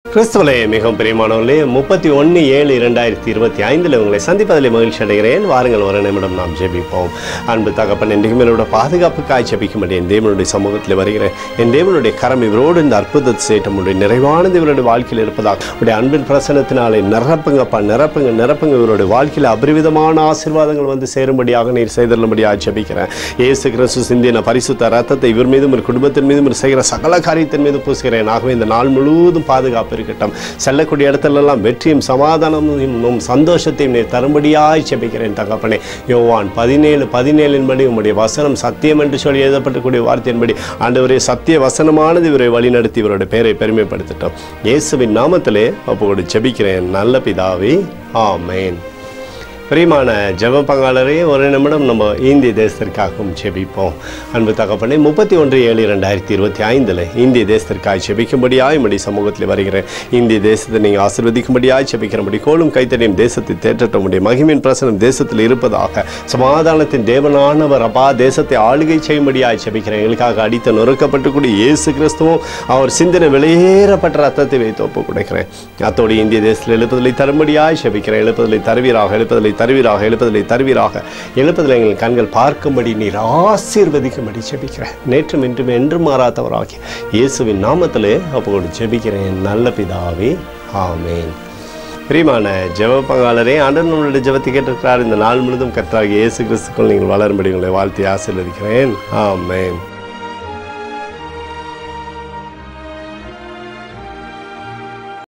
கிறிஸ்துவலே மிகவும் பிரியமானவர்களே 31/7/2025 உங்களை சந்திப்பதில் மகிழ்ச்சி அடைகிறேன். வாருங்கள் ஒரு நிமிடம் நாம் ஜெபிப்போம். அன்பு தகப்பன், என்றைக்கும் என்னோட பாதுகாப்புக்காய் ஜெபிக்கும்படி என் தேவனுடைய சமூகத்தில் வருகிறேன். என் தேவனுடைய கரம் இவரோடு இந்த அற்புதத்தை செய்ய முடியும். நிறைவானது இவருடைய வாழ்க்கையில் இருப்பதாக உடைய அன்பின் பிரசனத்தினாலே நிரப்புங்கப்பா, நிரப்புங்க இவருடைய வாழ்க்கையில் அபரிவிதமான ஆசீர்வாதங்கள் வந்து சேரும்படியாக நீர் செய்தருளும்படியாக ஜெபிக்கிறேன். இயேசு கிறிஸ்து சிந்தின பரிசுத்த ரத்தத்தை இவர் மீதும் ஒரு குடும்பத்தின் மீதும் செய்கிற சகல காரியத்தின் மீது பூசுகிறேன். ஆகவே இந்த நாள் முழுவதும் பாதுகாப்பு இருக்கட்டும். செல்லக்கூடிய இடத்திலெல்லாம் வெற்றியும் சமாதானமும் சந்தோஷத்தையும் நீ தரும்படியாய் ஜெபிக்கிறேன் தகப்பனே. யோவான் 17:17 உம்முடைய வசனம் சத்தியம் என்று சொல்லி எழுதப்பட்டக்கூடிய வார்த்தையின்படி ஆண்டவரே, சத்திய வசனமானது இவரை வழிநடத்தி இவருடைய பெயரை பெருமைப்படுத்தட்டும். இயேசுவின் நாமத்திலே அப்போது ஜெபிக்கிறேன் நல்ல பிதாவே, ஆமென். பிரியமான ஜெப பங்காளரே, ஒரு நிமிடம் நம்ம இந்திய தேசத்திற்காகவும் ஜெபிப்போம். அன்பு தகப்பனே, 31/7/2025 இந்திய தேசத்திற்காக ஜெபிக்கும்படியாய் நம்முடைய சமூகத்தில் வருகிறேன். இந்திய தேசத்தை நீங்கள் ஆசீர்வதிக்கும்படியாய் ஜெபிக்கிறபடி கோலும் கைத்தறியும் தேசத்தை தேற்றட்ட முடியும். மகிமின் பிரசனம் தேசத்தில் இருப்பதாக சமாதானத்தின் தேவனானவர் அப்பா தேசத்தை ஆளுகை செய்யும்படியாய் ஜெபிக்கிறேன். எங்களுக்காக அடித்து நொறுக்கப்பட்டுக்கூடிய இயேசு கிறிஸ்துவும் அவர் சிந்தனை வெளியேறப்பட்ட ரத்தத்தை வைத்து ஒப்பு கொடுக்கிறேன். அத்தோடு இந்திய தேசத்தில் எழுப்புதலை தரும்படியாய் ஜெபிக்கிறேன். எழுப்புதலை தருவீராக எழுப்பதில் எங்கள் கண்கள் பார்க்கும்படி நீர் ஆசீர்வதிக்கும்படி ஜெபிக்கிறேன். நேற்றும் இன்றும் என்றும் மாறாதவராகி இயேசுவின் நாமத்திலே அப்போது ஜெபிக்கிறேன் நல்ல பிதாவே, ஆமென். பிரியமான ஜெப பங்காளரே, ஆண்டவர் நம்மளுடைய ஜெபத்தை கேட்டிருக்கிறார். இந்த நாள் முழுவதும் கர்த்தராகிய இயேசு கிறிஸ்துக்குள் நீங்கள் வளரும்படி உங்களை வாழ்த்தி ஆசீர்வதிக்கிறேன். ஆமென்.